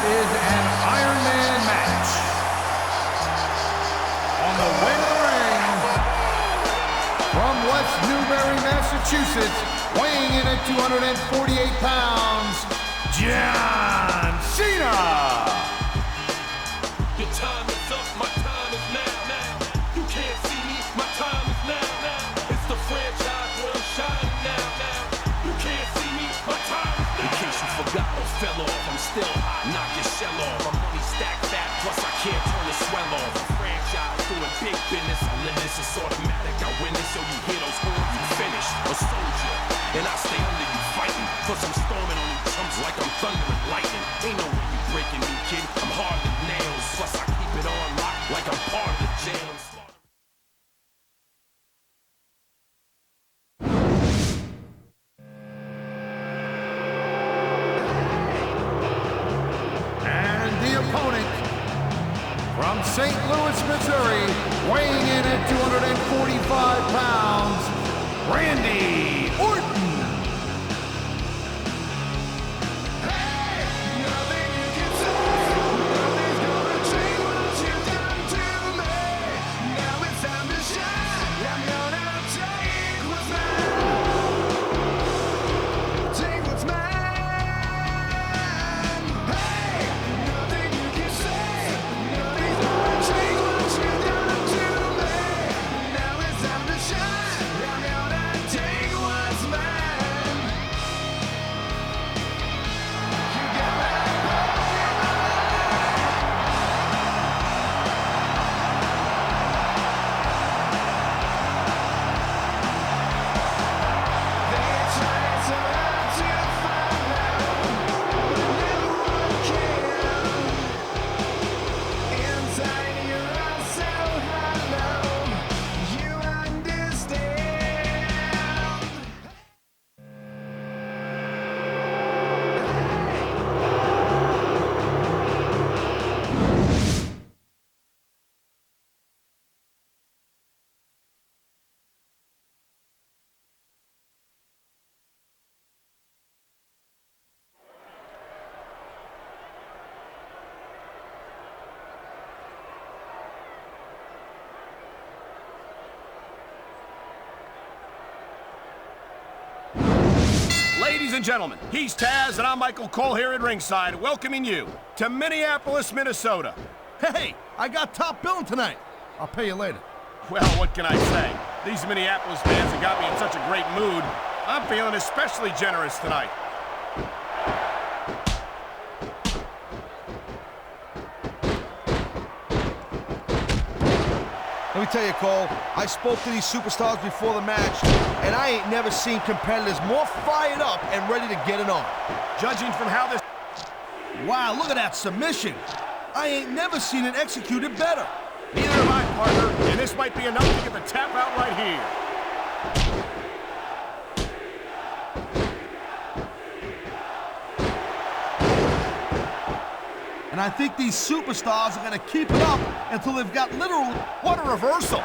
is an Ironman match. On the way to the ring, from West Newbury, Massachusetts, weighing in at 248 pounds, John Cena. Your time is up, my time is now. You can't see me, my time is now. It's the franchise where I'm shining now. You can't see me, my time is now. In case you forgot or fell off, I'm still hot, knock your shell off. My money stacked fat, plus I can't turn the swell off. A franchise doing big business, I live this, it's automatic. I win this, so you hear those horns, you finish. A soldier, and I stay under you fighting. Plus I'm storming on you chumps like I'm thunder and lightning. Ain't no way you breaking me, kid, I'm hard as nails. Plus I keep it on lock like I'm part of the jail. And the opponent, from St. Louis, Missouri, weighing in at 245 pounds, Randy Orton. Ladies and gentlemen, he's Taz, and I'm Michael Cole here at ringside, welcoming you to Minneapolis, Minnesota. Hey, I got top billing tonight. I'll pay you later. Well, what can I say? These Minneapolis fans have got me in such a great mood. I'm feeling especially generous tonight. Let me tell you, Cole, I spoke to these superstars before the match, and I ain't never seen competitors more fired up and ready to get it on. Judging from how this... Wow, look at that submission. I ain't never seen it executed better. Neither have I, partner, and this might be enough to get the tap out right here. And I think these superstars are going to keep it up until they've got literal... What a reversal!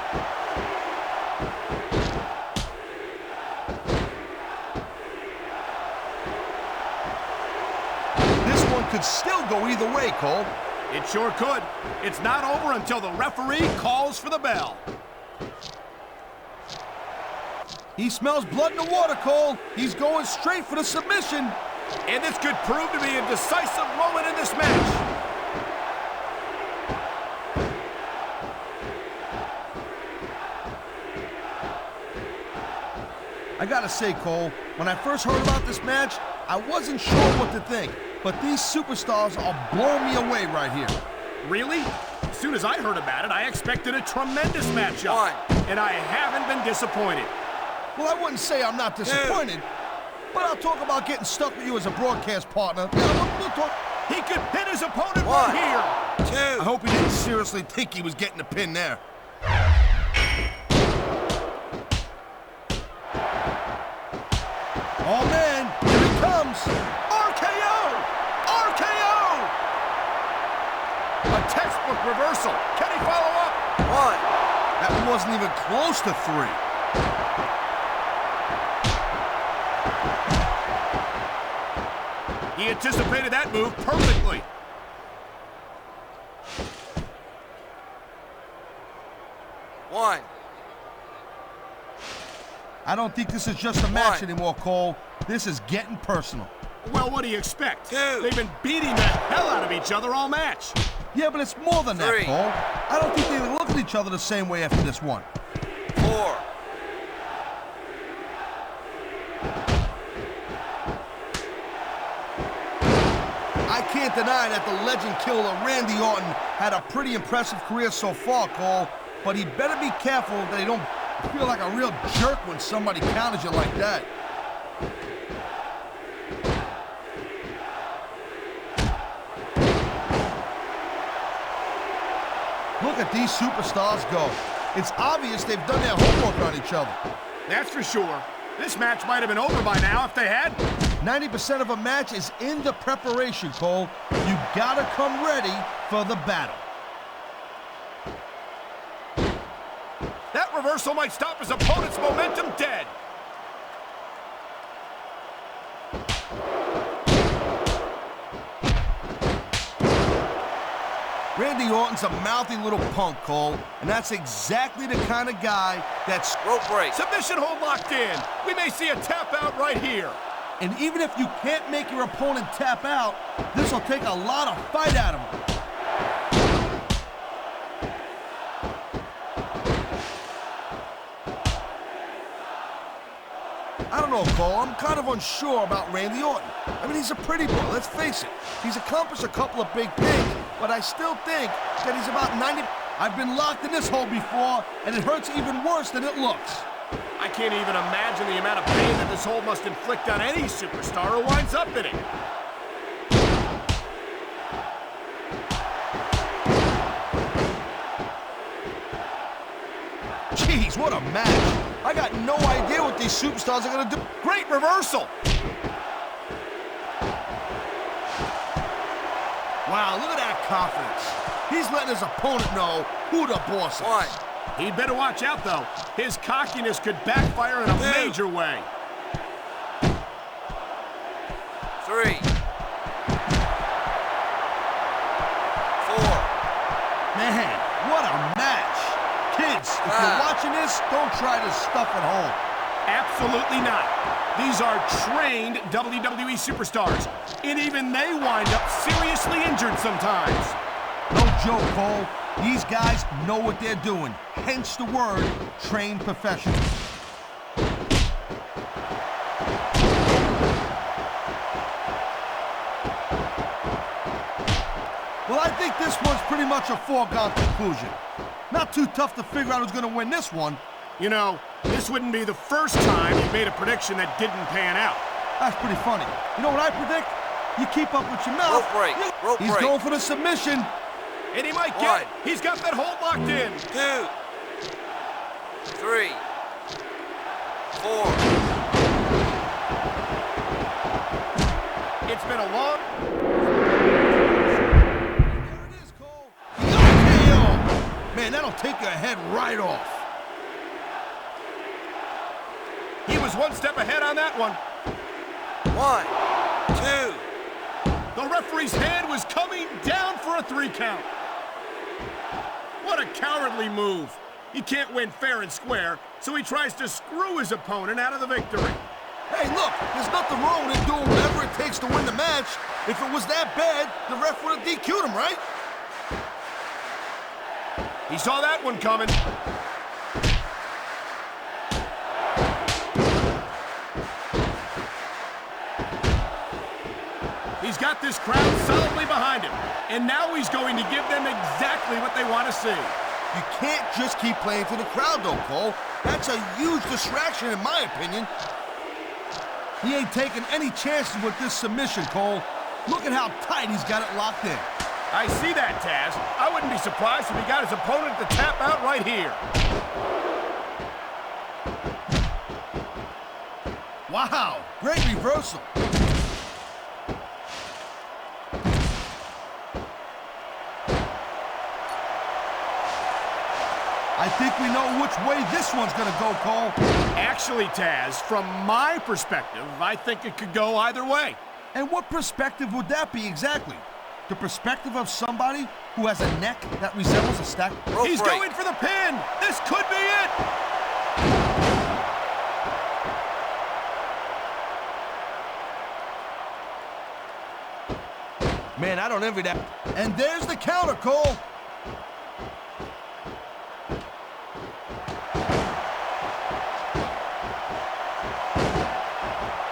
This one could still go either way, Cole. It sure could. It's not over until the referee calls for the bell. He smells blood in the water, Cole. He's going straight for the submission. And this could prove to be a decisive moment in this match. I gotta say, Cole, when I first heard about this match, I wasn't sure what to think. But these superstars are blowing me away right here. Really? As soon as I heard about it, I expected a tremendous matchup. And I haven't been disappointed. Well, I wouldn't say I'm not disappointed, but I'll talk about getting stuck with you as a broadcast partner. We'll talk. He could pin his opponent right here. I hope he didn't seriously think he was getting a pin there. Oh, man, here he comes. RKO! RKO! A textbook reversal. Can he follow up? One. That wasn't even close to 3. He anticipated that move perfectly. 1. I don't think this is just a match anymore, Cole. This is getting personal. Well, what do you expect? 2. They've been beating the hell out of each other all match. Yeah, but it's more than that, 3. Cole. I don't think they look at each other the same way after this one. 4. I can't deny that the legend killer Randy Orton had a pretty impressive career so far, Cole, but he better be careful that he don't feel like a real jerk when somebody counters you like that. Look at these superstars go. It's obvious they've done their homework on each other. That's for sure. This match might have been over by now if they had. 90% of a match is in the preparation, Cole. You gotta come ready for the battle. That reversal might stop his opponent's momentum dead. Randy Orton's a mouthy little punk, Cole, and that's exactly the kind of guy that's... Rope break. Submission hold locked in. We may see a tap out right here. And even if you can't make your opponent tap out, this will take a lot of fight out of him. I don't know, Cole. I'm kind of unsure about Randy Orton. I mean, he's a pretty boy, let's face it. He's accomplished a couple of big things, but I still think that he's about 90... I've been locked in this hole before, and it hurts even worse than it looks. I can't even imagine the amount of pain that this hold must inflict on any superstar who winds up in it. Jeez, what a match. I got no idea what these superstars are going to do. Great reversal. Wow, look at that confidence. He's letting his opponent know who the boss is. 1. He'd better watch out, though. His cockiness could backfire in a 2. major way. 3. 4. Man, what a match. Kids, if you're watching this, don't try this stuff at home. Absolutely not. These are trained WWE superstars, and even they wind up seriously injured sometimes. No joke, Cole. These guys know what they're doing. Hence the word, trained professionals. Well, I think this one's pretty much a foregone conclusion. Not too tough to figure out who's going to win this one. You know, this wouldn't be the first time you made a prediction that didn't pan out. That's pretty funny. You know what I predict? You keep up with your mouth. Rope break. Rope He's break. going for the submission. And he might 1. get it. He's got that hold locked in. 2. 3. 4. It's been a long... There it is, Cole. KO. Man, that'll take your head right off. He was one step ahead on that one. 1. 2. The referee's hand was coming down for a 3 count. What a cowardly move. He can't win fair and square, so he tries to screw his opponent out of the victory. Hey, look, there's nothing wrong with him doing whatever it takes to win the match. If it was that bad, the ref would have DQ'd him, right? He saw that one coming. He's got this crowd solidly behind him, and now he's going to give them exactly what they want to see. You can't just keep playing to the crowd, though, Cole. That's a huge distraction, in my opinion. He ain't taking any chances with this submission, Cole. Look at how tight he's got it locked in. I see that, Taz. I wouldn't be surprised if he got his opponent to tap out right here. Wow, great reversal. I think we know which way this one's gonna go, Cole. Actually, Taz, from my perspective, I think it could go either way. And what perspective would that be exactly? The perspective of somebody who has a neck that resembles a stack. He's going for the pin. This could be it. Man, I don't envy that. And there's the counter, Cole.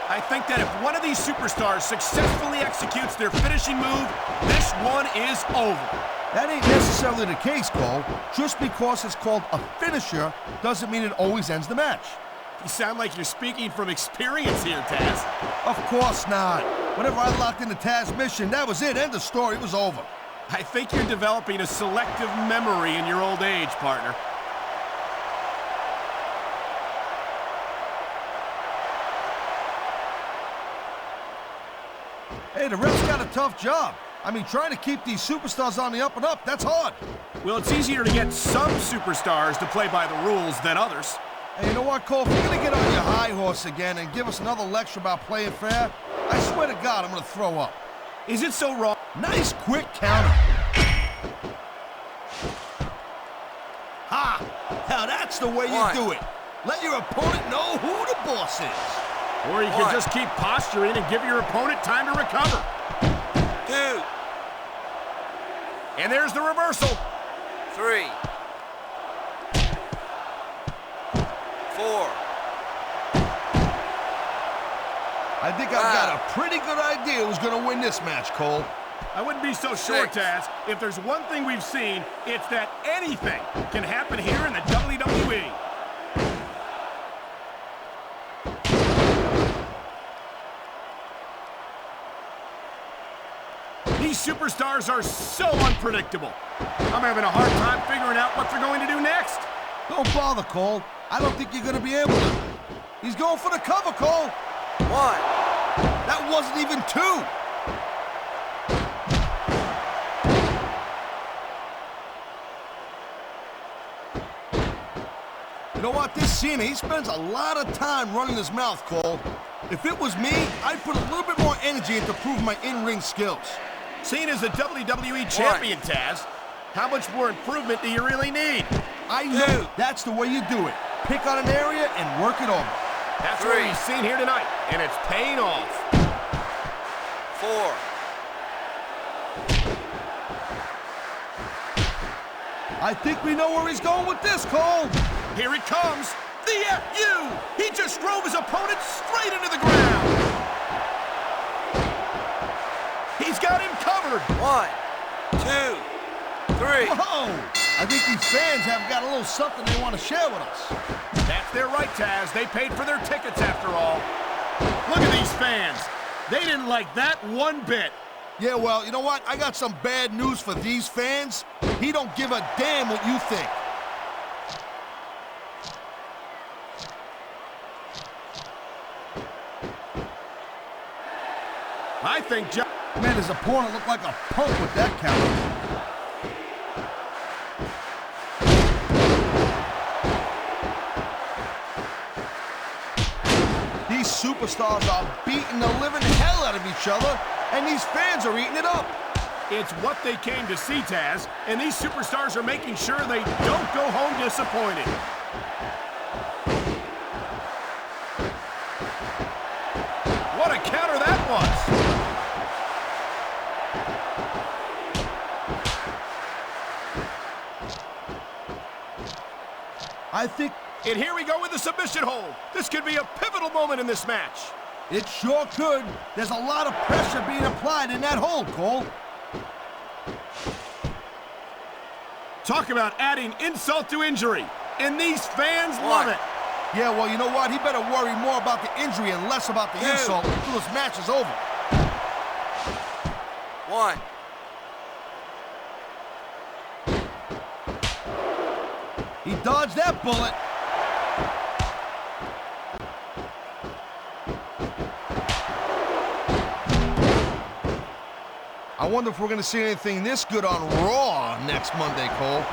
I think that if one of these superstars successfully executes their finishing move, this one is over. That ain't necessarily the case, Cole. Just because it's called a finisher doesn't mean it always ends the match. You sound like you're speaking from experience here, Taz. Of course not. Whenever I locked into Taz's mission, that was it. End of story. It was over. I think you're developing a selective memory in your old age, partner. Hey, the ref's got a tough job. I mean, trying to keep these superstars on the up and up, that's hard. Well, it's easier to get some superstars to play by the rules than others. Hey, you know what, Cole? If you're going to get on your high horse again and give us another lecture about playing fair, I swear to God, I'm going to throw up. Is it so wrong? Nice quick counter. Ha! Now that's the way you do it. Let your opponent know who the boss is. Or you could just keep posturing and give your opponent time to recover. 2. And there's the reversal. 3. 4. I think I've got a pretty good idea who's going to win this match, Cole. I wouldn't be so sure, 6. Taz. If there's one thing we've seen, it's that anything can happen here in the WWE. These superstars are so unpredictable. I'm having a hard time figuring out what they're going to do next. Don't bother, Cole. I don't think you're going to be able to. He's going for the cover, Cole. 1. That wasn't even 2. You know what? This Cena, he spends a lot of time running his mouth, Cole. If it was me, I'd put a little bit more energy into proving my in-ring skills. Cena's a WWE champion, Taz. How much more improvement do you really need? I know that's the way you do it. Pick on an area and work it over. That's what we've seen here tonight, and it's paying off. 4. I think we know where he's going with this, Cole. Here it comes. The FU! He just drove his opponent straight into the ground. He's got him covered. 1, 2, 3. Whoa! I think these fans have got a little something they want to share with us. That's their right, Taz. They paid for their tickets after all. Look at these fans. They didn't like that one bit. Yeah, well, you know what? I got some bad news for these fans. He don't give a damn what you think. I think Man, his opponent looked like a punk with that counter. These superstars are beating the living hell out of each other, and these fans are eating it up. It's what they came to see, Taz, and these superstars are making sure they don't go home disappointed. What a counter that was! I think... And here we go with the submission hold. This could be a pivotal moment in this match. It sure could. There's a lot of pressure being applied in that hold, Cole. Talk about adding insult to injury. And these fans love it. Yeah, well, you know what? He better worry more about the injury and less about the insult until this match is over. 1. He dodged that bullet. I wonder if we're going to see anything this good on Raw next Monday, Cole.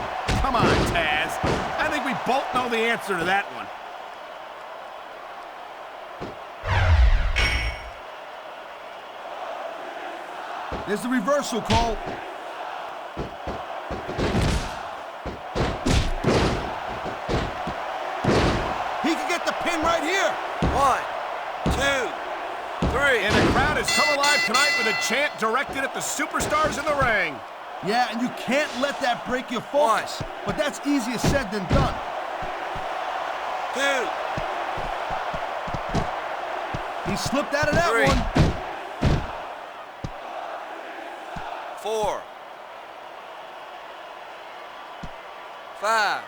Come on, Taz. I think we both know the answer to that one. There's the reversal, Cole. 2, 3. And the crowd has come alive tonight with a chant directed at the superstars in the ring. Yeah, and you can't let that break your focus. But that's easier said than done. 2. He slipped out of that 3. one. 4. 5.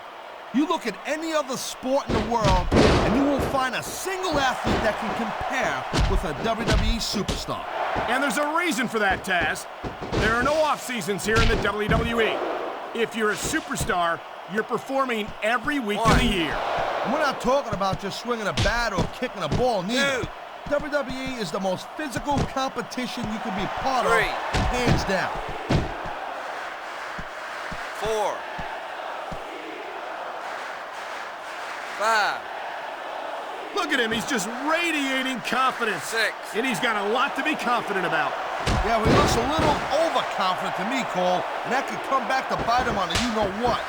You look at any other sport in the world, and you won't find a single athlete that can compare with a WWE superstar. And there's a reason for that, Taz. There are no off-seasons here in the WWE. If you're a superstar, you're performing every week of the year. And we're not talking about just swinging a bat or kicking a ball, neither. 2. WWE is the most physical competition you can be part 3. of, hands down. 4. 5. Look at him, he's just radiating confidence. 6. And he's got a lot to be confident about. Yeah, well, he looks a little overconfident to me, Cole, and that could come back to bite him on a you-know-what.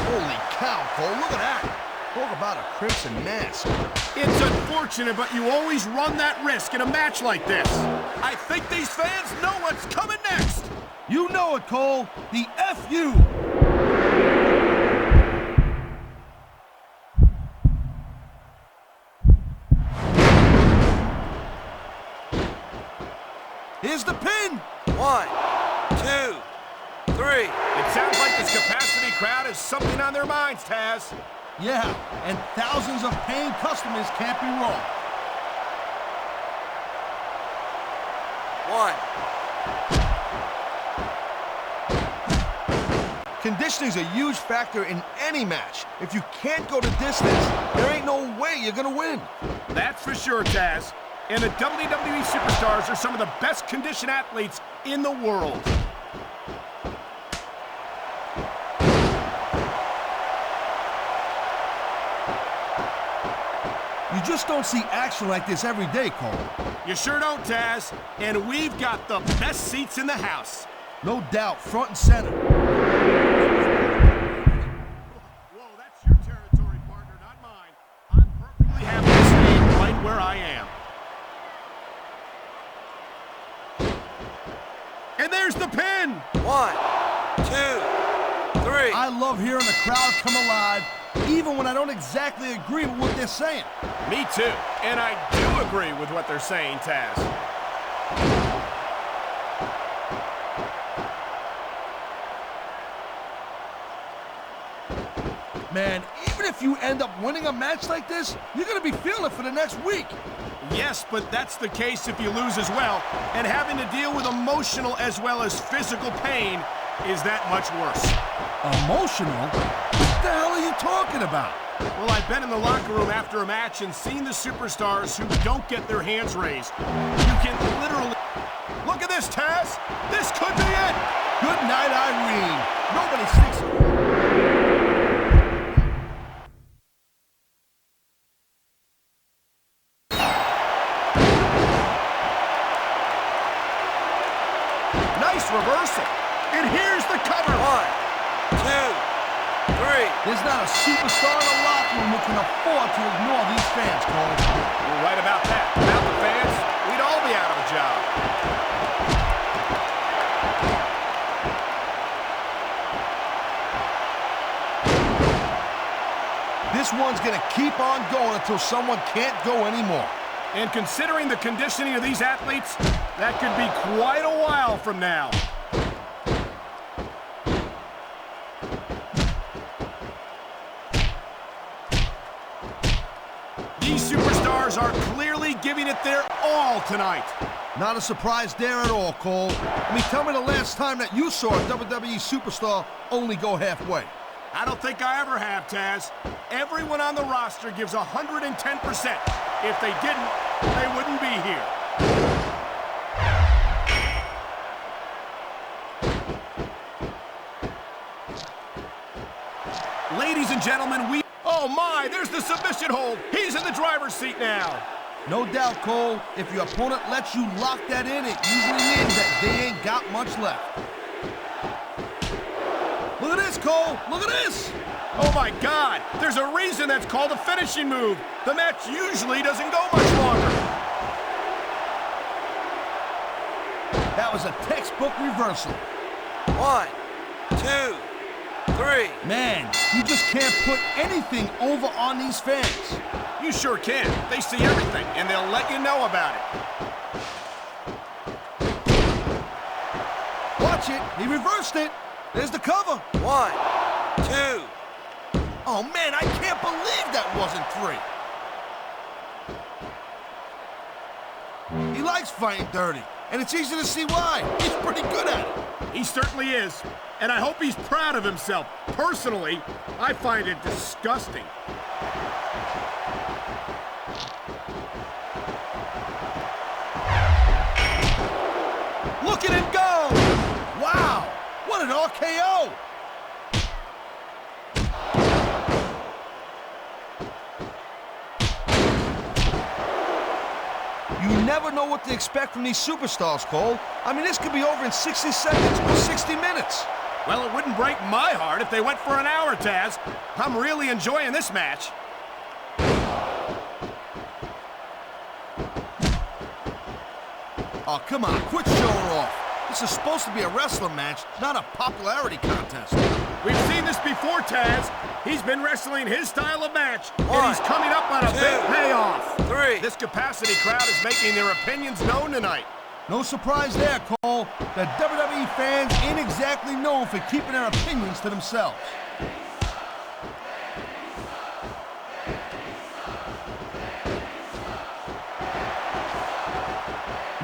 Holy cow, Cole, look at that. Talk about a crimson mask. It's unfortunate, but you always run that risk in a match like this. I think these fans know what's coming next. You know it, Cole. The F.U. Here's the pin. 1, 2, 3. It sounds like this capacity crowd has something on their minds, Taz. Yeah, and thousands of paying customers can't be wrong. 1. Conditioning is a huge factor in any match. If you can't go the distance, there ain't no way you're gonna win. That's for sure, Taz. And the WWE superstars are some of the best conditioned athletes in the world. You just don't see action like this every day, Cole. You sure don't, Taz. And we've got the best seats in the house. No doubt, front and center. Whoa, that's your territory, partner, not mine. I'm perfectly happy to stay right where I am. And there's the pin! 1, 2, 3. I love hearing the crowd come alive, even when I don't exactly agree with what they're saying. Me too. And I do agree with what they're saying, Taz. Man, even if you end up winning a match like this, you're gonna be feeling it for the next week. Yes, but that's the case if you lose as well. And having to deal with emotional as well as physical pain is that much worse. Emotional? What the hell are you talking about? Well, I've been in the locker room after a match and seen the superstars who don't get their hands raised. You can literally... Look at this, Taz! This could be it! Good night, Irene. Nobody sticks... Nice reversal. And here's the cover. 1, 2, 3. There's not a superstar in the locker room who can afford to ignore these fans, Cole. You're right about that. Without the fans, we'd all be out of a job. This one's gonna keep on going until someone can't go anymore. And considering the conditioning of these athletes, that could be quite a while from now. These superstars are clearly giving it their all tonight. Not a surprise there at all, Cole. I mean, tell me the last time that you saw a WWE superstar only go halfway. I don't think I ever have, Taz. Everyone on the roster gives 110%. If they didn't, they wouldn't be here. Ladies and gentlemen, we... Oh my, there's the submission hold. He's in the driver's seat now. No doubt, Cole, if your opponent lets you lock that in, it usually means that they ain't got much left. Look at this, Cole. Look at this. Oh my God, there's a reason that's called a finishing move. The match usually doesn't go much longer. That was a textbook reversal. 1, 2, 3. Man, you just can't put anything over on these fans. You sure can. They see everything, and they'll let you know about it. Watch it. He reversed it. There's the cover. 1, 2. Oh, man, I can't believe that wasn't 3. He likes fighting dirty, and it's easy to see why. He's pretty good at it. He certainly is, and I hope he's proud of himself. Personally, I find it disgusting. Look at him go! Wow, what an RKO! You never know what to expect from these superstars, Cole. I mean, this could be over in 60 seconds or 60 minutes. Well, it wouldn't break my heart if they went for an hour, Taz. I'm really enjoying this match. Oh, come on, quit showing off. This is supposed to be a wrestling match, not a popularity contest. We've seen this before, Taz. He's been wrestling his style of match, and 1, he's coming up on a 2, big payoff. 3. This capacity crowd is making their opinions known tonight. No surprise there, Cole. The WWE fans ain't exactly known for keeping their opinions to themselves.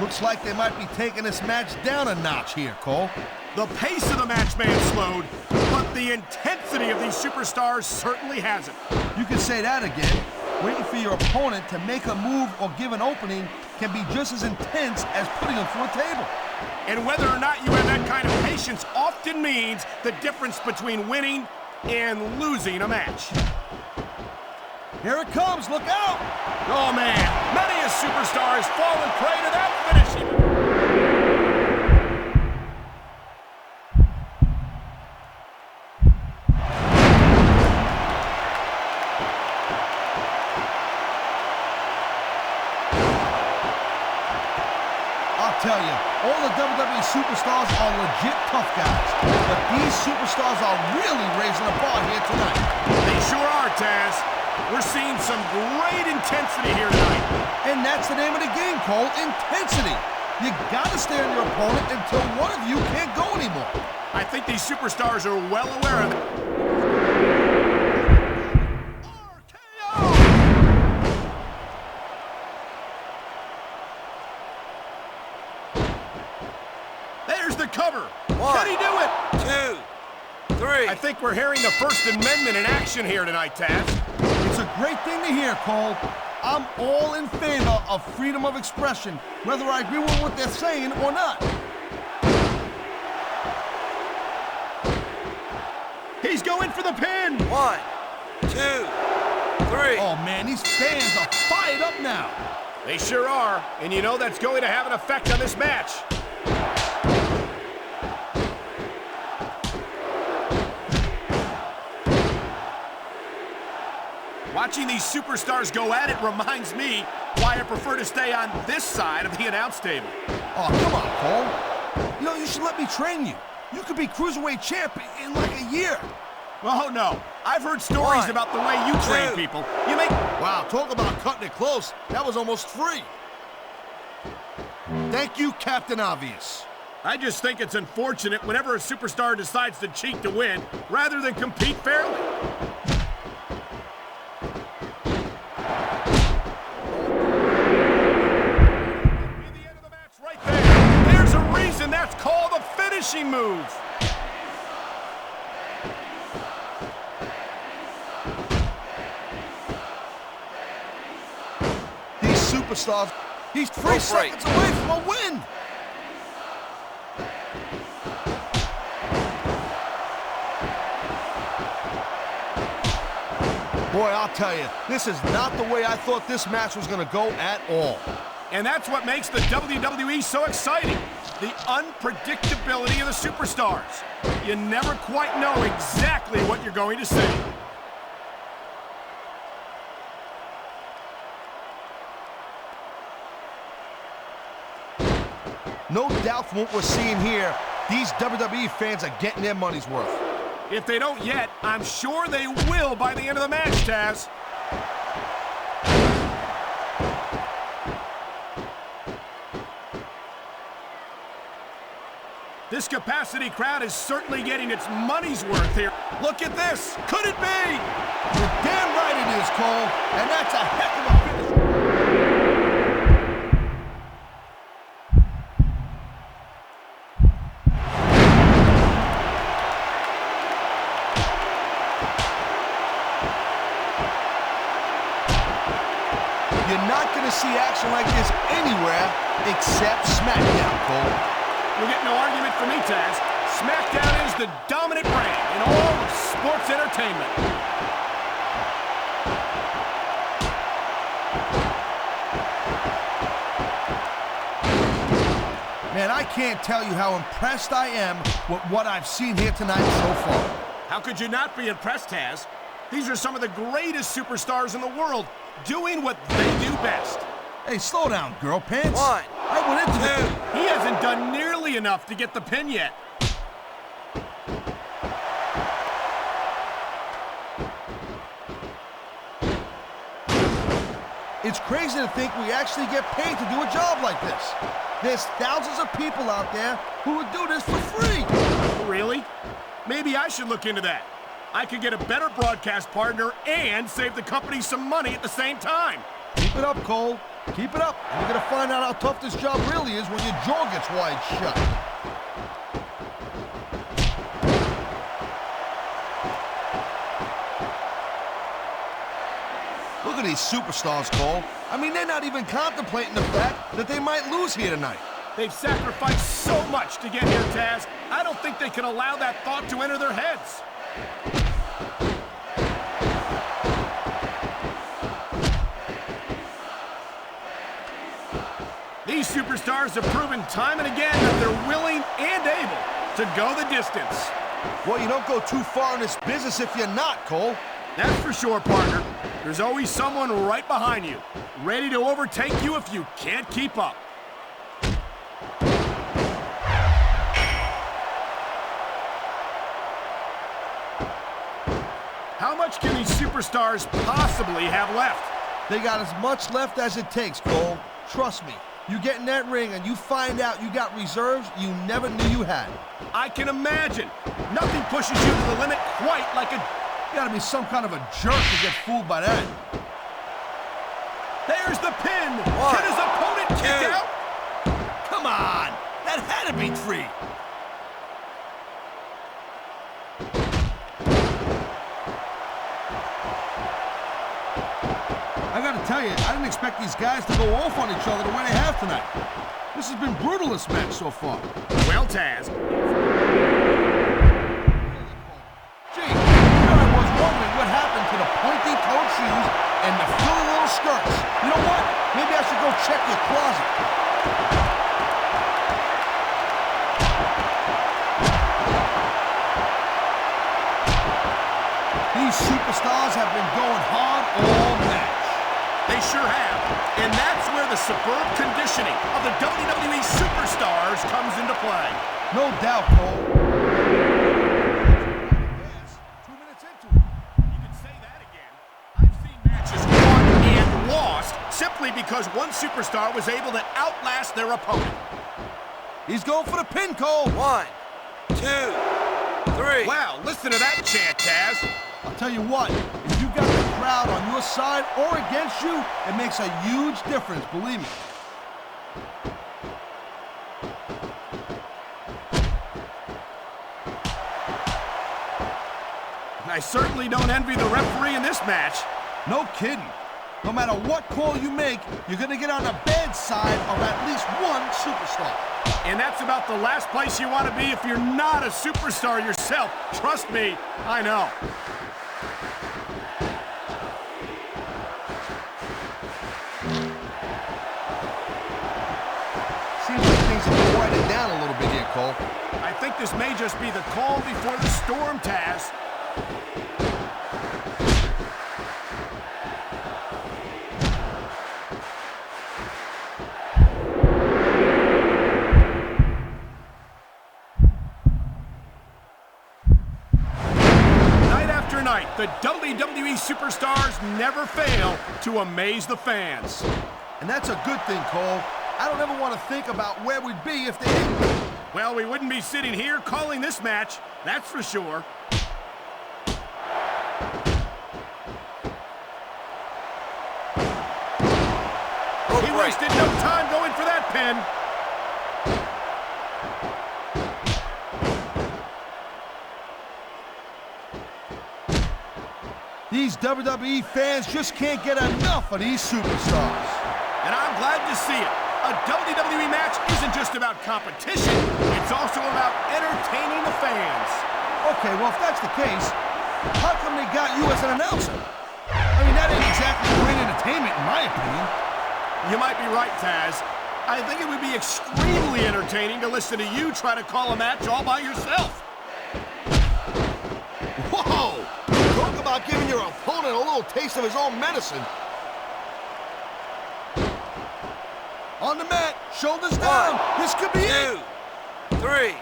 Looks like they might be taking this match down a notch here, Cole. The pace of the match may have slowed, but the intensity of these superstars certainly hasn't. You can say that again. Waiting for your opponent to make a move or give an opening can be just as intense as putting them through a table. And whether or not you have that kind of patience often means the difference between winning and losing a match. Here it comes, look out! Oh man, many a superstar has fallen prey to that finishing. I'll tell you, all the WWE superstars are legit tough guys, but these superstars are really raising the bar here tonight. They sure are, Taz. We're seeing some great intensity here tonight. And that's the name of the game, Cole, intensity. You gotta stay on your opponent until one of you can't go anymore. I think these superstars are well aware of it. There's the cover. 1, Can he do it? 2, 3. I think we're hearing the First Amendment in action here tonight, Taz. It's a great thing to hear, Cole. I'm all in favor of freedom of expression, whether I agree with what they're saying or not. He's going for the pin. 1, 2, 3. Oh, man, these fans are fired up now. They sure are, and you know that's going to have an effect on this match. Watching these superstars go at it reminds me why I prefer to stay on this side of the announce table. Oh, come on, Cole. You know, you should let me train you. You could be Cruiserweight champ in like a year. Oh, no. I've heard stories 1, about the way you train 2. people. You make... Wow, talk about cutting it close. That was almost free. Thank you, Captain Obvious. I just think it's unfortunate whenever a superstar decides to cheat to win rather than compete fairly. And that's called a finishing move. These superstars, he's 3 seconds away from a win. Boy, I'll tell you, this is not the way I thought this match was going to go at all. And that's what makes the WWE so exciting. The unpredictability of the superstars. You never quite know exactly what you're going to say. No doubt from what we're seeing here, these WWE fans are getting their money's worth. If they don't yet, I'm sure they will by the end of the match, Taz. This capacity crowd is certainly getting its money's worth here. Look at this. Could it be? You're damn right it is, Cole. And that's a heck of a finish. You're not going to see action like this anywhere except SmackDown, Cole. You'll get no argument from me, Taz. SmackDown is the dominant brand in all of sports entertainment. Man, I can't tell you how impressed I am with what I've seen here tonight so far. How could you not be impressed, Taz? These are some of the greatest superstars in the world doing what they do best. Hey, slow down, girl pants. 1, I went into 2. He hasn't done nearly enough to get the pin yet. It's crazy to think we actually get paid to do a job like this. There's thousands of people out there who would do this for free. Really? Maybe I should look into that. I could get a better broadcast partner and save the company some money at the same time. Keep it up, Cole. Keep it up. And you're going to find out how tough this job really is when your jaw gets wide shut. Look at these superstars, Cole. I mean, they're not even contemplating the fact that they might lose here tonight. They've sacrificed so much to get here, Taz. I don't think they can allow that thought to enter their heads. These superstars have proven time and again that they're willing and able to go the distance. Well, you don't go too far in this business if you're not, Cole. That's for sure, partner. There's always someone right behind you, ready to overtake you if you can't keep up. How much can these superstars possibly have left? They got as much left as it takes, Cole. Trust me. You get in that ring and you find out you got reserves you never knew you had. I can imagine. Nothing pushes you to the limit quite like a... You gotta be some kind of a jerk to get fooled by that. There's the pin. 1, Can his opponent kick 2. out? Come on! That had to be 3. I gotta tell you, I didn't expect these guys to go off on each other the way they have tonight. This has been brutal, this match so far. Well, Taz, Gee, you know, I was wondering what happened to the pointy-toed shoes and the frilly little skirts. You know what? Maybe I should go check your closet. These superstars have been going hard all match. they sure have. And that's where the superb conditioning of the WWE superstars comes into play. No doubt, Cole. 2 minutes into it. You can say that again. I've seen matches won and lost simply because one superstar was able to outlast their opponent. He's going for the pin, Cole. 1, 2, 3. Wow, listen to that chant, Taz. I'll tell you what, if you got the crowd on your side or against you, it makes a huge difference, believe me. I certainly don't envy the referee in this match. No kidding. No matter what call you make, you're going to get on the bad side of at least one superstar. And that's about the last place you want to be if you're not a superstar yourself. Trust me, I know. Seems like things are quieted down a little bit here, Cole. I think this may just be the calm before the storm, Taz. Night after night, the WWE superstars never fail to amaze the fans. And that's a good thing, Cole. I don't ever want to think about where we'd be if they didn't. Well, we wouldn't be sitting here calling this match, that's for sure. He wasted no time going for that pin. These WWE fans just can't get enough of these superstars. And I'm glad to see it. A WWE match isn't just about competition, it's also about entertaining the fans. Okay, well, if that's the case, how come they got you as an announcer? I mean, that ain't exactly great entertainment, in my opinion. You might be right, Taz. I think it would be extremely entertaining to listen to you try to call a match all by yourself. Whoa! Talk about giving your opponent a little taste of his own medicine. On the mat, shoulders down. This could be it. 2, 3.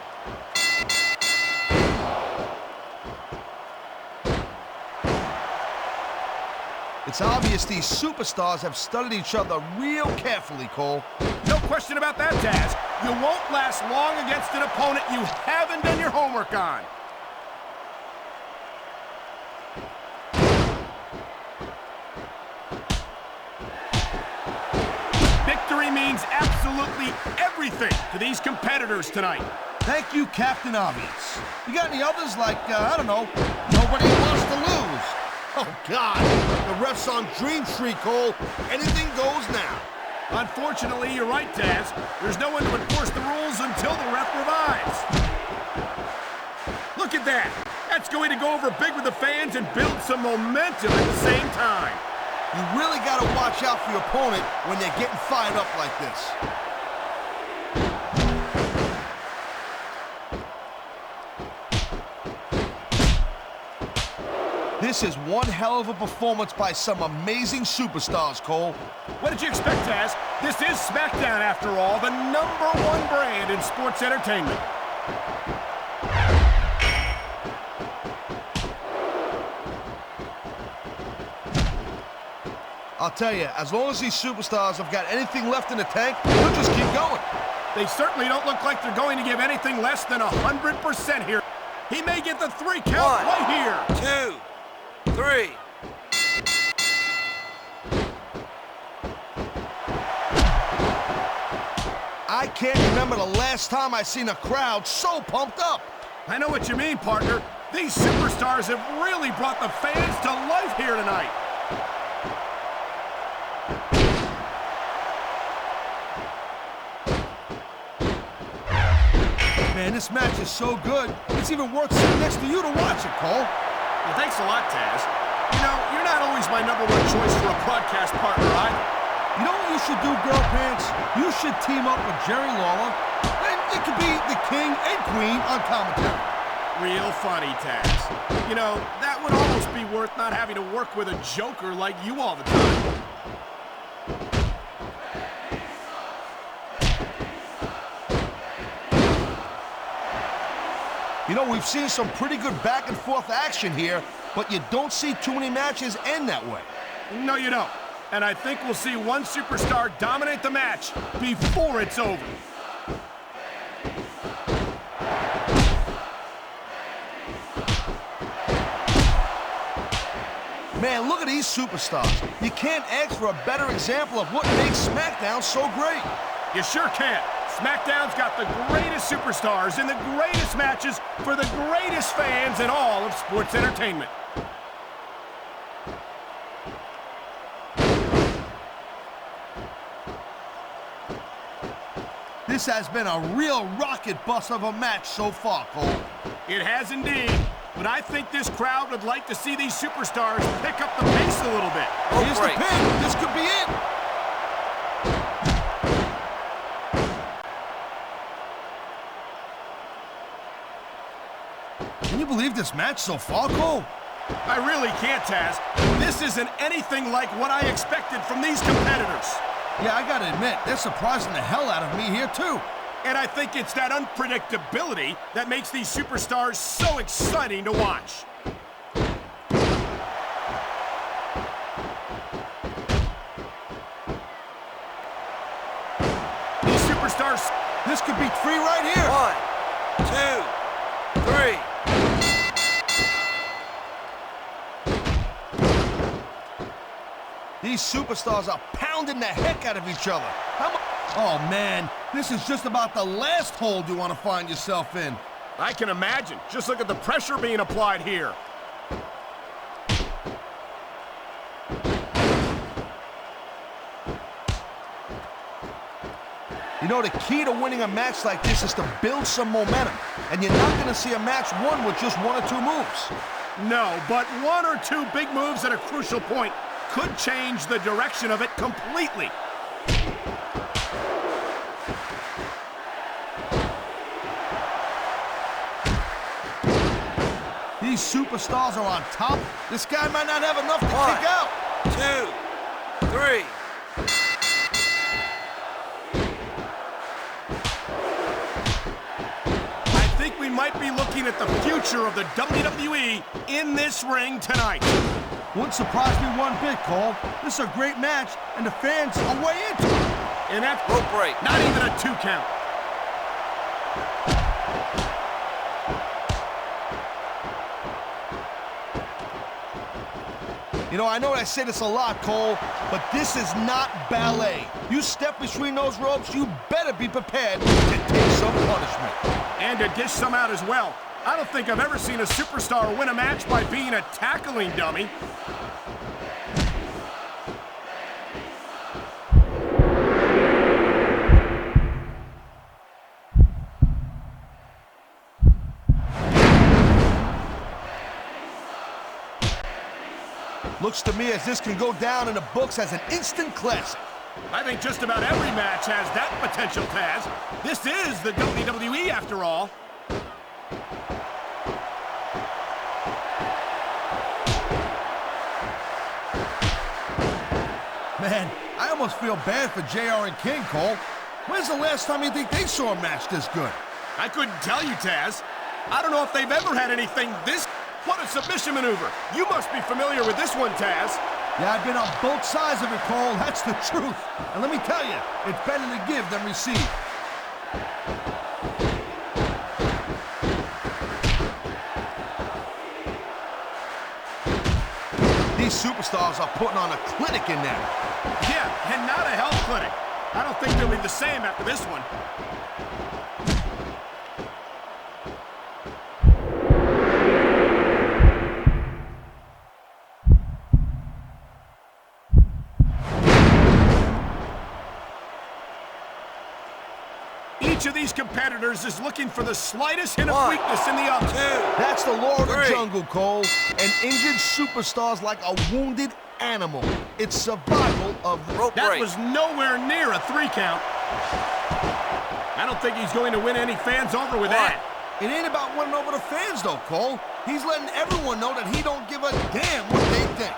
It's obvious these superstars have studied each other real carefully, Cole. No question about that, Taz. You won't last long against an opponent you haven't done your homework on. Victory means absolutely everything to these competitors tonight. Thank you, Captain Obvious. You got any others like, I don't know, nobody wants to lose? Oh, God. The ref's on Dream Street, Cole. Anything goes now. Unfortunately, you're right, Taz. There's no one to enforce the rules until the ref revives. Look at that. That's going to go over big with the fans and build some momentum at the same time. You really got to watch out for your opponent when they're getting fired up like this. This is one hell of a performance by some amazing superstars, Cole. What did you expect, Taz? This is SmackDown, after all, the #1 brand in sports entertainment. I'll tell you, as long as these superstars have got anything left in the tank, they'll just keep going. They certainly don't look like they're going to give anything less than 100% here. He may get the 3 count 1, right here. 2, 3. I can't remember the last time I seen a crowd so pumped up. I know what you mean, partner. These superstars have really brought the fans to life here tonight. Man, this match is so good, it's even worth sitting next to you to watch it, Cole. Well, thanks a lot, Taz. You know, you're not always my #1 choice for a broadcast partner either. You know what you should do, Girl Pants? You should team up with Jerry Lawler, and it could be the king and queen on commentary. Real funny, Taz. You know, that would almost be worth not having to work with a joker like you all the time. You know, we've seen some pretty good back-and-forth action here, but you don't see too many matches end that way. No, you don't. And I think we'll see one superstar dominate the match before it's over. Man, look at these superstars. You can't ask for a better example of what makes SmackDown so great. You sure can. SmackDown's got the greatest superstars in the greatest matches for the greatest fans in all of sports entertainment. This has been a real rocket bus of a match so far, Cole. It has indeed. But I think this crowd would like to see these superstars pick up the pace a little bit. Here's the pin. This could be it. believe this match so far, Cole? I really can't, Taz. This isn't anything like what I expected from these competitors. Yeah, I gotta admit, they're surprising the hell out of me here, too. And I think it's that unpredictability that makes these superstars so exciting to watch. These superstars... This could be 3 right here. 1, 2, 3. These superstars are pounding the heck out of each other. Oh, man, this is just about the last hold you want to find yourself in. I can imagine. Just look at the pressure being applied here. You know, the key to winning a match like this is to build some momentum. And you're not going to see a match won with just 1 or 2 moves. No, but 1 or 2 big moves at a crucial point could change the direction of it completely. These superstars are on top. This guy might not have enough to 1, kick out. 2, 3. I think we might be looking at the future of the WWE in this ring tonight. Wouldn't surprise me one bit, Cole. This is a great match, and the fans are way into it. And that's Rope break. not even a 2 count. You know, I know I say this a lot, Cole, but this is not ballet. You step between those ropes, you better be prepared to take some punishment. And to dish some out as well. I don't think I've ever seen a superstar win a match by being a tackling dummy. Looks to me as this can go down in the books as an instant classic. I think just about every match has that potential, Taz. This is the WWE after all. Man, I almost feel bad for JR and King, Cole. When's the last time you think they saw a match this good? I couldn't tell you, Taz. I don't know if they've ever had anything this... What a submission maneuver. You must be familiar with this one, Taz. Yeah, I've been on both sides of it, Cole. That's the truth. And let me tell you, it's better to give than receive. These superstars are putting on a clinic in there. Yeah, and not a health clinic. I don't think they'll be the same after this one. Each of these competitors is looking for the slightest hint of 1, weakness in the other. 2. That's the law of the 3. jungle, Cole. An injured superstar's like a wounded animal. It's survival of the... Rope That break. was nowhere near a 3 count. I don't think he's going to win any fans over with that. It ain't about winning over the fans, though, Cole. He's letting everyone know that he don't give a damn what they think.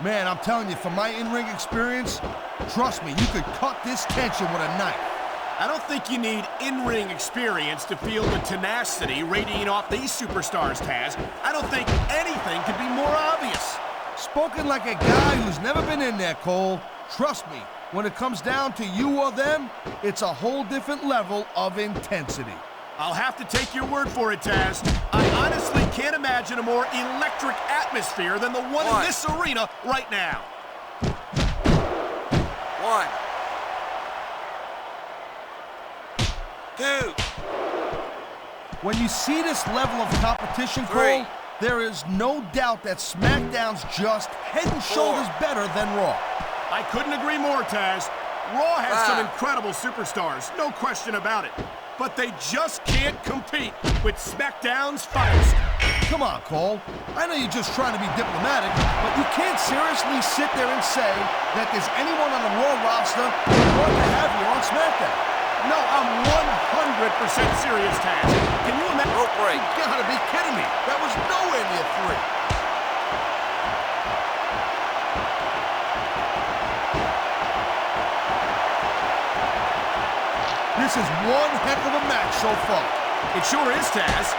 Man, I'm telling you, from my in-ring experience, trust me, you could cut this tension with a knife. I don't think you need in-ring experience to feel the tenacity radiating off these superstars, Taz. I don't think anything could be more obvious. Spoken like a guy who's never been in there, Cole. Trust me, when it comes down to you or them, it's a whole different level of intensity. I'll have to take your word for it, Taz. I honestly can't imagine a more electric atmosphere than the one in this arena right now. 1, 2. When you see this level of competition, 3. Cole, there is no doubt that SmackDown's just head and shoulders better than Raw. I couldn't agree more, Taz. Raw has some 5. incredible superstars, no question about it. But they just can't compete with SmackDown's finest. Come on, Cole. I know you're just trying to be diplomatic, but you can't seriously sit there and say that there's anyone on the Raw roster who want to have you on SmackDown. No, I'm 100% serious, Taz. Can you imagine? Rope break. You gotta be kidding me. That was nowhere near 3. This is one heck of a match so far. It sure is, Taz.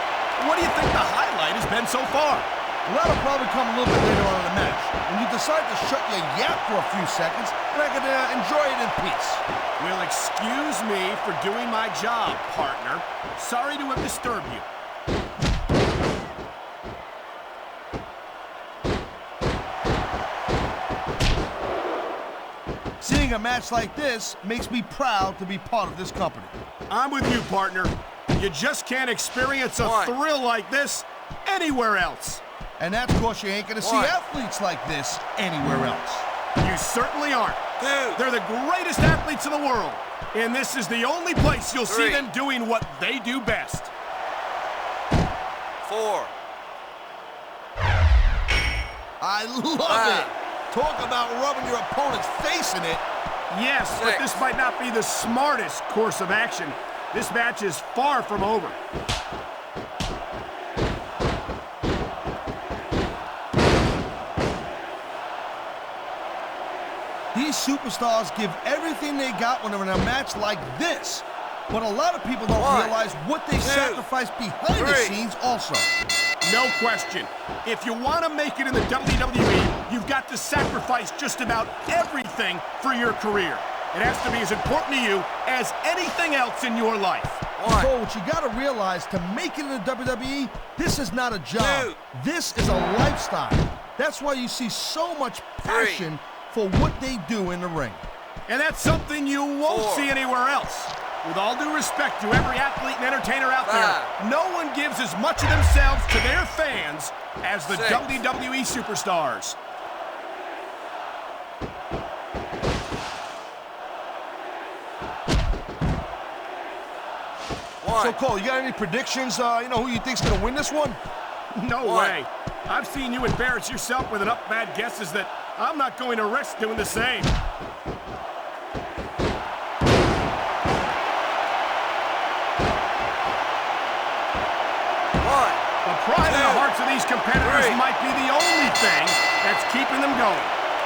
What do you think the highlight has been so far? Well, that'll probably come a little bit later on in the match, when you decide to shut your yap for a few seconds, and I can enjoy it in peace. Well, excuse me for doing my job, partner. Sorry to have disturbed you. Seeing a match like this makes me proud to be part of this company. I'm with you, partner. You just can't experience a thrill like this anywhere else. And that's because you ain't gonna see athletes like this anywhere else. You certainly aren't. 2. They're the greatest athletes in the world. And this is the only place you'll see 3. them doing what they do best. 4. I love 5. it. Talk about rubbing your opponent's face in it. Yes, but 6. this might not be the smartest course of action. This match is far from over. These superstars give everything they got when they're in a match like this. But a lot of people don't 1, realize what they 2, sacrifice behind the 3. scenes also. No question. If you want to make it in the WWE, you've got to sacrifice just about everything for your career. It has to be as important to you as anything else in your life. 1. So what you gotta realize, to make it in the WWE, this is not a job. 2. This is a lifestyle. That's why you see so much passion for what they do in the ring. And that's something you won't 4. see anywhere else. With all due respect to every athlete and entertainer out 5. there, no one gives as much of themselves to their fans as the 6. WWE superstars. 1. So Cole, you got any predictions? You know who you think's gonna win this one? No 1. way. I've seen you embarrass yourself with enough bad guesses that I'm not going to risk doing the same. The pride in the hearts of these competitors 3. might be the only thing that's keeping them going.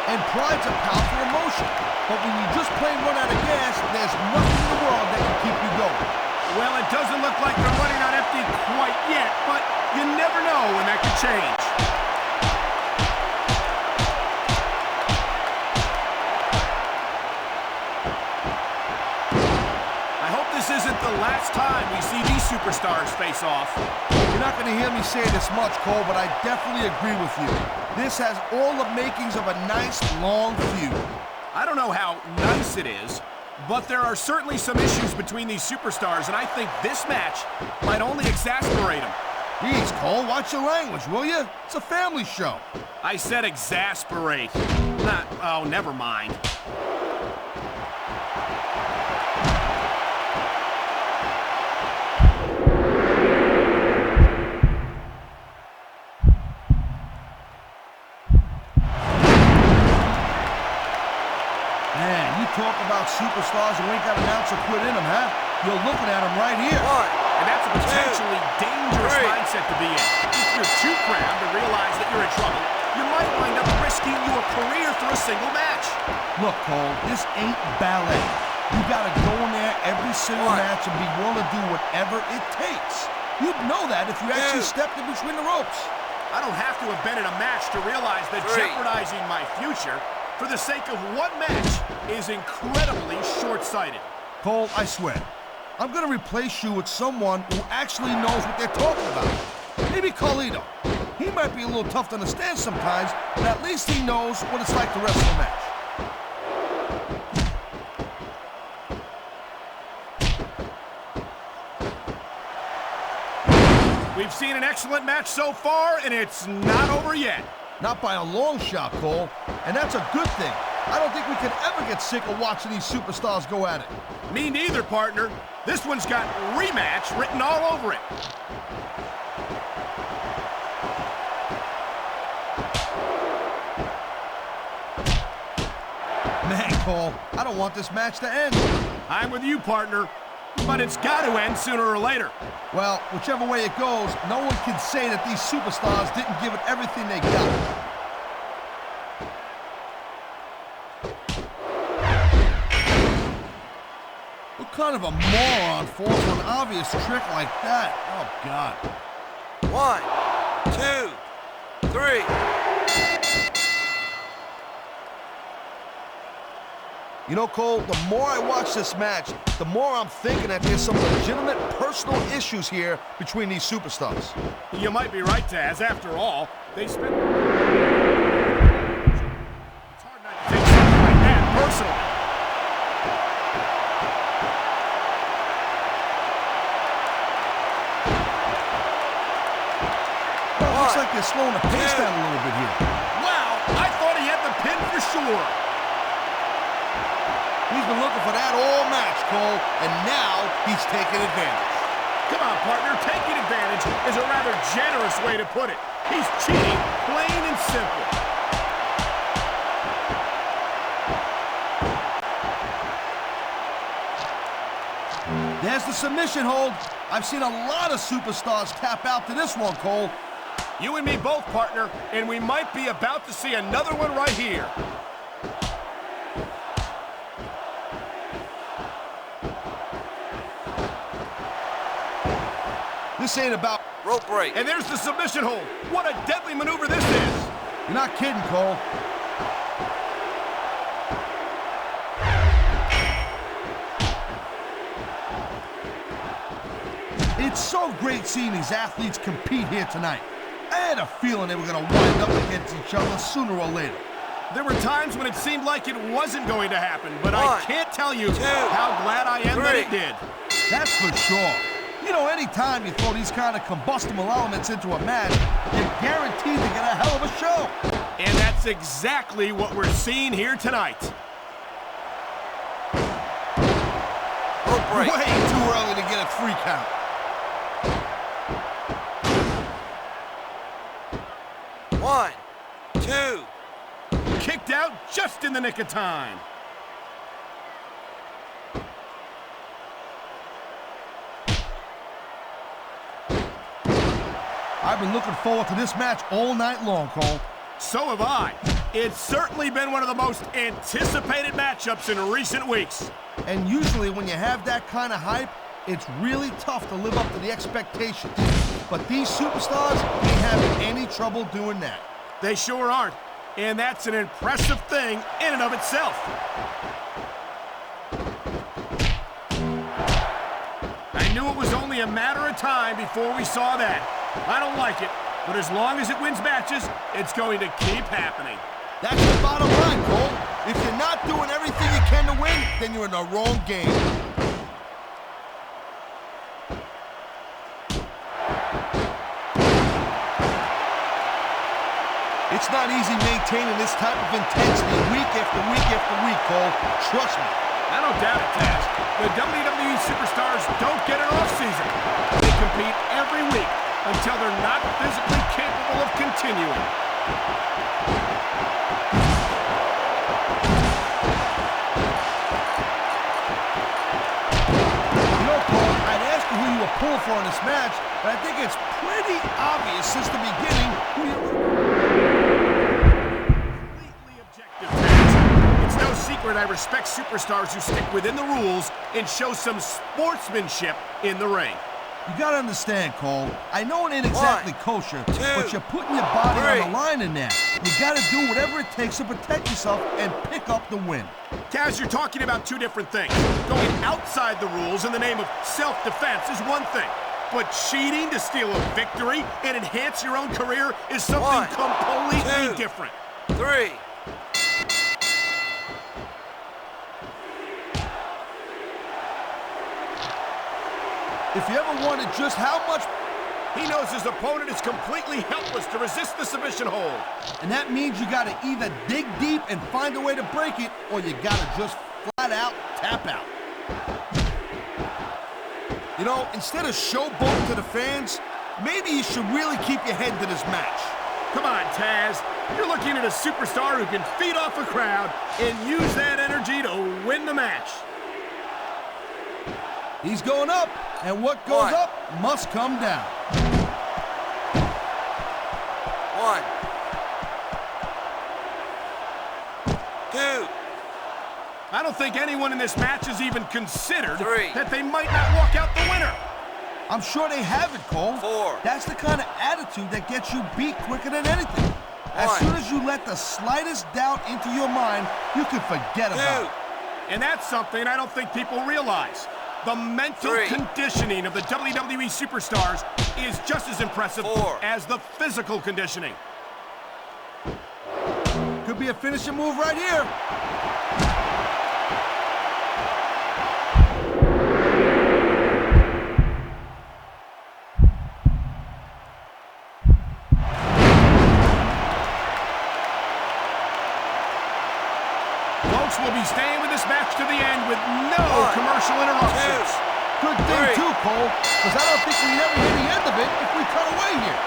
And pride's a powerful emotion. But when you just plain run out of gas, there's nothing in the world that can keep you going. Well, it doesn't look like they're running on empty quite yet, but you never know when that could change. I hope this isn't the last time we see these superstars face off. You're not gonna hear me say this much, Cole, but I definitely agree with you. This has all the makings of a nice, long feud. I don't know how nice it is, but there are certainly some issues between these superstars, and I think this match might only exasperate them. Jeez, Cole, watch your language, will you? It's a family show. I said exasperate. Oh, never mind. Man, you talk about superstars who ain't got an ounce of quit in them, huh? You're looking at them right here. 1. And that's a potentially dangerous 3. mindset to be in. If you're too proud to realize that you're in trouble, you might wind up risking your career for a single match. Look, Cole, this ain't ballet. You gotta go in there every single 1. match and be willing to do whatever it takes. You'd know that if you actually 2. stepped in between the ropes. I don't have to have been in a match to realize that 3. jeopardizing my future for the sake of one match is incredibly short-sighted. Cole, I swear, I'm gonna replace you with someone who actually knows what they're talking about. Maybe Carlito. He might be a little tough to understand sometimes, but at least he knows what it's like to wrestle a match. We've seen an excellent match so far, and it's not over yet. Not by a long shot, Cole, and that's a good thing. I don't think we can ever get sick of watching these superstars go at it. Me neither, partner. This one's got rematch written all over it. Cole. I don't want this match to end. I'm with you, partner. But it's got to end sooner or later. Well, whichever way it goes, no one can say that these superstars didn't give it everything they got. What kind of a moron falls for an obvious trick like that? Oh, God. 1, 2, 3. You know, Cole, the more I watch this match, the more I'm thinking that there's some legitimate personal issues here between these superstars. You might be right, Taz. After all, they spent... It's hard not to take something like that personally. Well, it looks like they're slowing the pace down a little bit here. Wow, I thought he had the pin for sure. He's been looking for that all match, Cole, and now he's taking advantage. Come on, partner. Taking advantage is a rather generous way to put it. He's cheating, plain and simple. There's the submission hold. I've seen a lot of superstars tap out to this one, Cole. You and me both, partner, and we might be about to see another one right here. This ain't about... Rope break. And there's the submission hold. What a deadly maneuver this is. You're not kidding, Cole. It's so great seeing these athletes compete here tonight. I had a feeling they were going to wind up against each other sooner or later. There were times when it seemed like it wasn't going to happen, but 1, I can't tell you 2, how glad I am that 3. it did. That's for sure. You know, anytime you throw these kind of combustible elements into a match, you're guaranteed to get a hell of a show. And that's exactly what we're seeing here tonight. Rope break. Way too early to get a 3 count. One, 2. Kicked out just in the nick of time. I've been looking forward to this match all night long, Cole. So have I. It's certainly been one of the most anticipated matchups in recent weeks. And usually when you have that kind of hype, it's really tough to live up to the expectations. But these superstars ain't having any trouble doing that. They sure aren't. And that's an impressive thing in and of itself. I knew it was only a matter of time before we saw that. I don't like it, but as long as it wins matches, it's going to keep happening. That's the bottom line, Cole. If you're not doing everything you can to win, then you're in the wrong game. It's not easy maintaining this type of intensity week after week after week, Cole. Trust me. I don't doubt it, Taz. The WWE superstars don't get an off-season. They compete every week until they're not physically capable of continuing. You know, Cole, I'd ask you who you were pulling for in this match, but I think it's pretty obvious since the beginning who you were... Completely objective, Taz. It's no secret I respect superstars who stick within the rules and show some sportsmanship in the ring. You gotta understand, Cole. I know it ain't exactly 1, kosher, 2, but you're putting your body 3. on the line in there. You gotta do whatever it takes to protect yourself and pick up the win. Taz, you're talking about two different things. Going outside the rules in the name of self-defense is one thing, but cheating to steal a victory and enhance your own career is something 1, completely 2, different. 3. If you ever wondered just how much... He knows his opponent is completely helpless to resist the submission hold. And that means you gotta either dig deep and find a way to break it, or you gotta just flat out tap out. You know, instead of showboating to the fans, maybe you should really keep your head to this match. Come on, Taz. You're looking at a superstar who can feed off a crowd and use that energy to win the match. He's going up, and what goes up must come down. 1, 2. I don't think anyone in this match has even considered 3. that they might not walk out the winner. I'm sure they have it, Cole. 4. That's the kind of attitude that gets you beat quicker than anything. As 1. soon as you let the slightest doubt into your mind, you can forget 2. about it. And that's something I don't think people realize. The mental 3. conditioning of the WWE superstars is just as impressive 4. as the physical conditioning. Could be a finishing move right here. Folks will be staying with this match to the end with no commercial interruptions. 2. Good thing 3. too, Cole, because I don't think we never hear the end of it if we cut away here.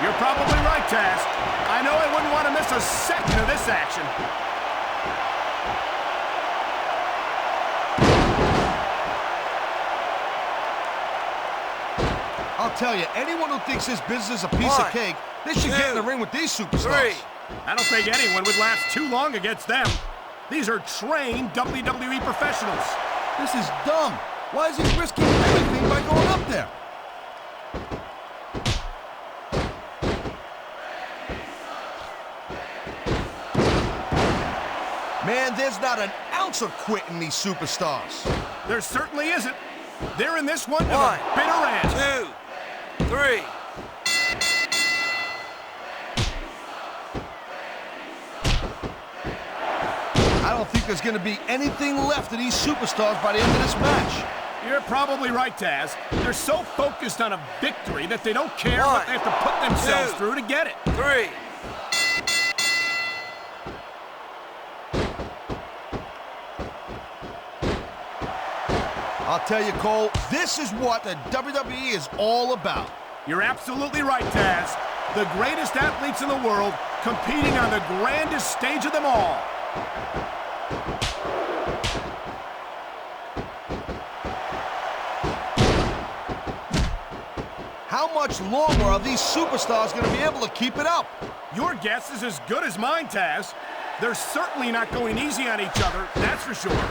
You're probably right, Taz. I know I wouldn't want to miss a second of this action. I'll tell you, anyone who thinks this business is a piece of 1, cake, they should get in the 2, ring with these superstars. 3. I don't think anyone would last too long against them. These are trained WWE professionals. This is dumb. Why is he risking everything by going up there? Man, there's not an ounce of quit in these superstars. There certainly isn't. They're in this one to 1, the bitter end. 2, 3. I don't think there's going to be anything left of these superstars by the end of this match. You're probably right, Taz. They're so focused on a victory that they don't care 1, what they have to put themselves 2, through to get it. 3. I'll tell you, Cole, this is what the WWE is all about. You're absolutely right, Taz. The greatest athletes in the world competing on the grandest stage of them all. How much longer are these superstars going to be able to keep it up? Your guess is as good as mine, Taz. They're certainly not going easy on each other, that's for sure.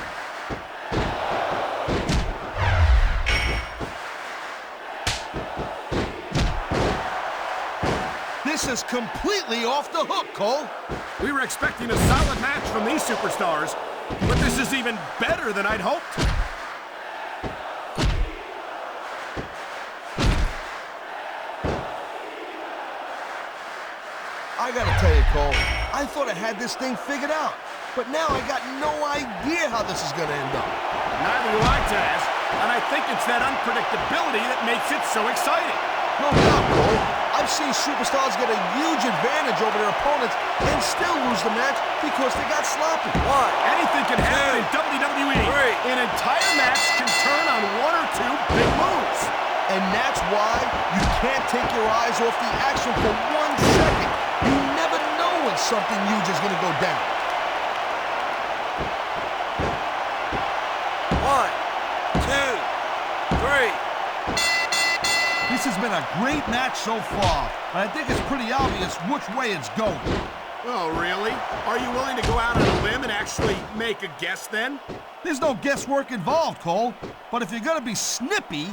This is completely off the hook, Cole. We were expecting a solid match from these superstars, but this is even better than I'd hoped. I gotta tell you, Cole, I thought I had this thing figured out, but now I got no idea how this is gonna end up. Neither do I, Taz, and I think it's that unpredictability that makes it so exciting. No doubt, Cole. I've seen superstars get a huge advantage over their opponents and still lose the match because they got sloppy. 1. Anything can happen in WWE. 3. An entire match can turn on 1 or 2 big moves. And that's why you can't take your eyes off the action for 1 second. You never know when something huge is gonna go down. 1, 2, 3. This has been a great match so far, but I think it's pretty obvious which way it's going. Oh, really? Are you willing to go out on a limb and actually make a guess then? There's no guesswork involved, Cole. But if you're gonna be snippy,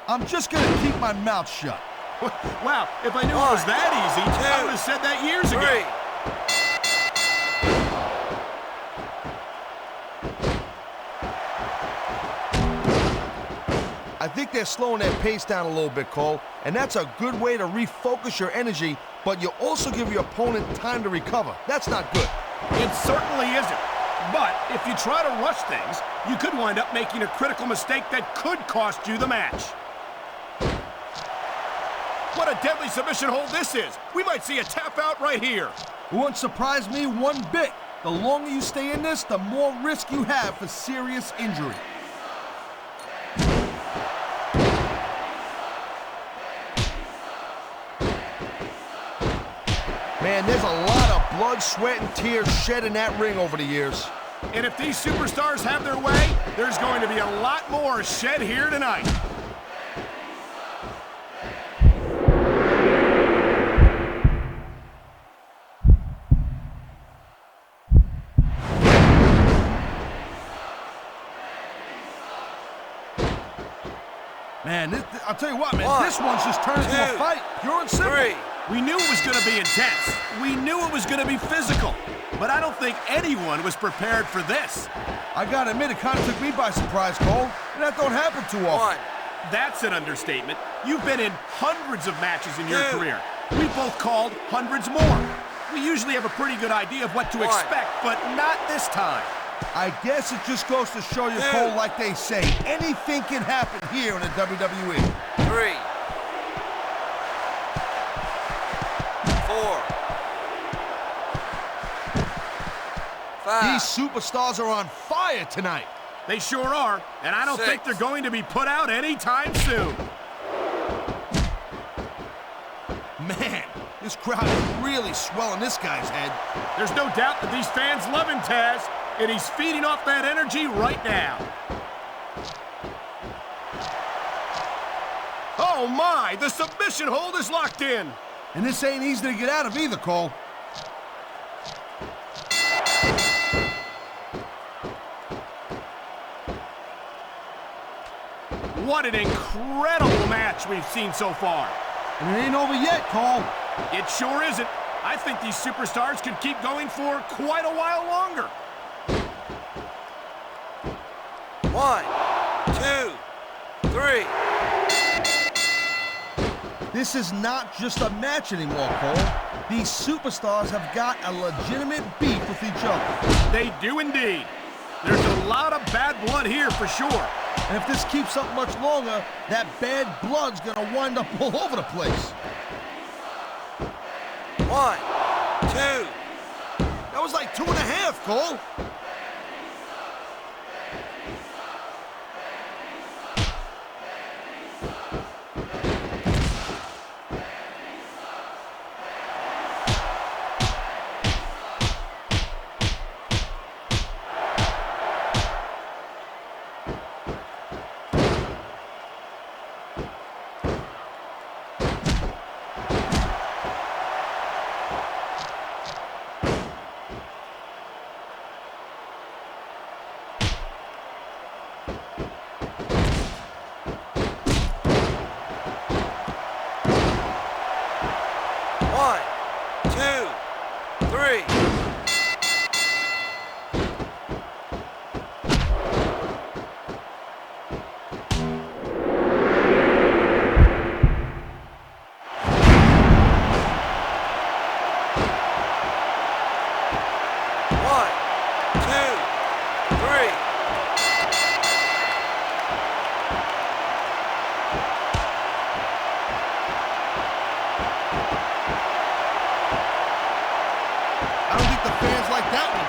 I'm just gonna keep my mouth shut. Wow, if I knew it was that easy, I would have said that years ago. 3. I think they're slowing their pace down a little bit, Cole, and that's a good way to refocus your energy, but you also give your opponent time to recover. That's not good. It certainly isn't. But if you try to rush things, you could wind up making a critical mistake that could cost you the match. What a deadly submission hold this is. We might see a tap out right here. It wouldn't surprise me one bit. The longer you stay in this, the more risk you have for serious injury. Man, there's a lot of blood, sweat, and tears shed in that ring over the years. And if these superstars have their way, there's going to be a lot more shed here tonight. Man, I'll tell you what, man, this one's just turned into a fight. Pure and simple. 3. We knew it was going to be intense. We knew it was going to be physical. But I don't think anyone was prepared for this. I gotta admit, it kind of took me by surprise, Cole. And that don't happen too often. 1. That's an understatement. You've been in hundreds of matches in your 2. career. We both called hundreds more. We usually have a pretty good idea of what to 1. expect, but not this time. I guess it just goes to show you, 2. Cole, like they say, anything can happen here in the WWE. 3. 4. 5. These superstars are on fire tonight. They sure are, and I don't 6. think they're going to be put out anytime soon. Man, this crowd is really swelling this guy's head. There's no doubt that these fans love him, Taz, and he's feeding off that energy right now. Oh my, the submission hold is locked in. And this ain't easy to get out of either, Cole. What an incredible match we've seen so far. And it ain't over yet, Cole. It sure isn't. I think these superstars could keep going for quite a while longer. 1, 2, 3. This is not just a match anymore, Cole. These superstars have got a legitimate beef with each other. They do indeed. There's a lot of bad blood here for sure. And if this keeps up much longer, that bad blood's gonna wind up all over the place. 1, 2. That was like 2.5, Cole.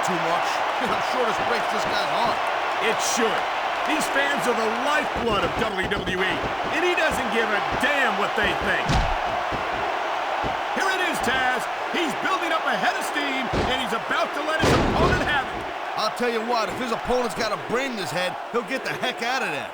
Too much. I'm sure this breaks this guy's heart. It should. These fans are the lifeblood of WWE, and he doesn't give a damn what they think. Here it is, Taz. He's building up a head of steam, and he's about to let his opponent have it. I'll tell you what, if his opponent's got a brain in his head, he'll get the heck out of there.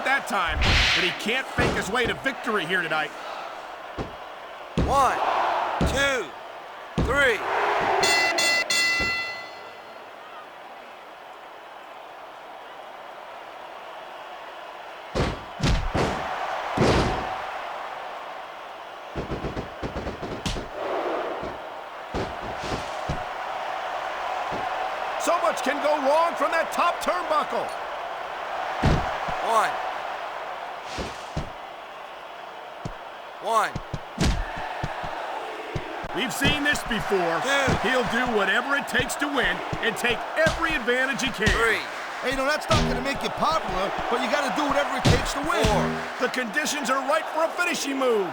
it that time, but he can't fake his way to victory here tonight. 1, 2, 3. So much can go wrong from that top turnbuckle. 1. 1. We've seen this before. 2. He'll do whatever it takes to win and take every advantage he can. 3. Hey, you know, that's not going to make you popular, but you got to do whatever it takes to win. 4. The conditions are right for a finishing move.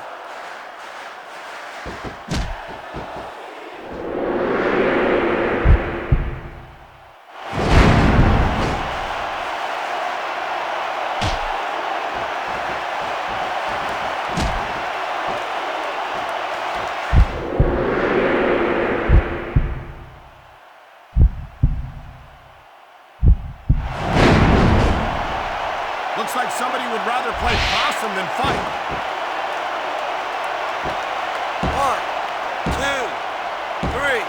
Looks like somebody would rather play possum than fight. 1, 2, 3.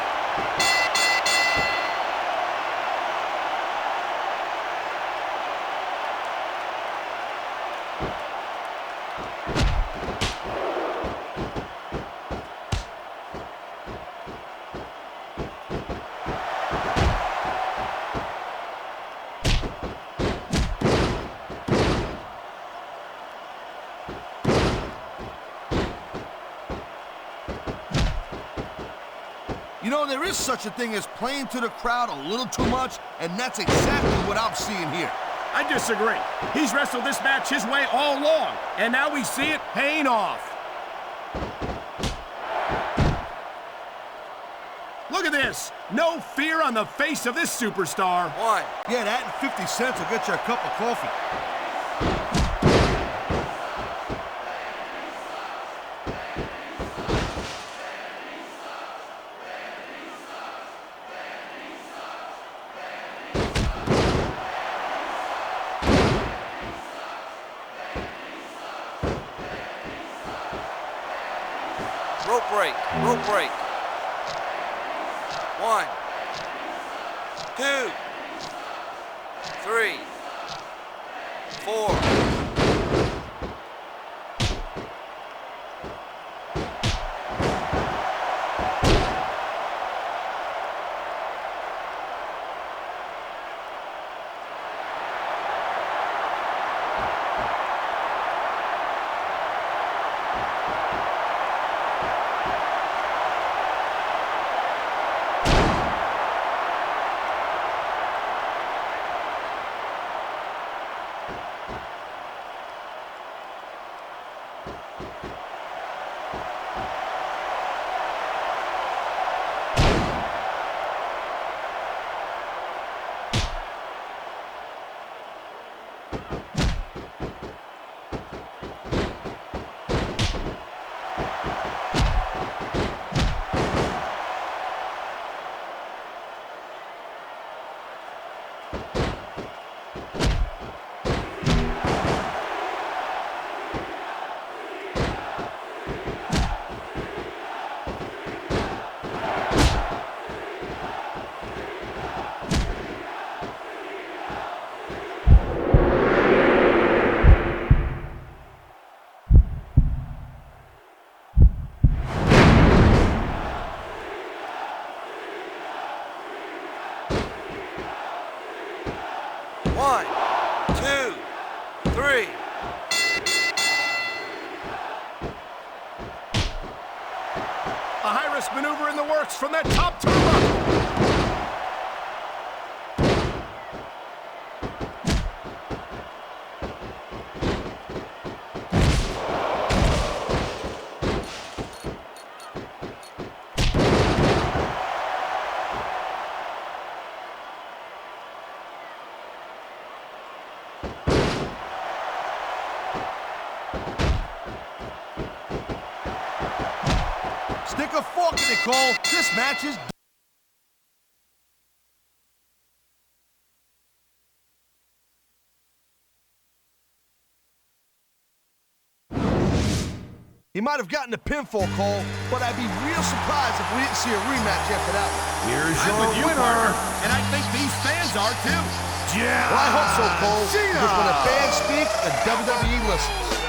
You know, there is such a thing as playing to the crowd a little too much, and that's exactly what I'm seeing here. I disagree. He's wrestled this match his way all along, and now we see it paying off. Look at this. No fear on the face of this superstar. 1. Yeah, that and 50 cents will get you a cup of coffee. Rope break. Rope break. 1, 2, 3, 4. One, two, three. A high-risk maneuver in the works from that top turnbuckle. Stick a fork in it, Cole. This match is He might have gotten the pinfall, Cole, but I'd be real surprised if we didn't see a rematch after that one. Here's I'm your with you, winner. partner, and I think these fans are too. Yeah. Well, I hope so, Cole, Cena. because when the fans speak, the WWE listens.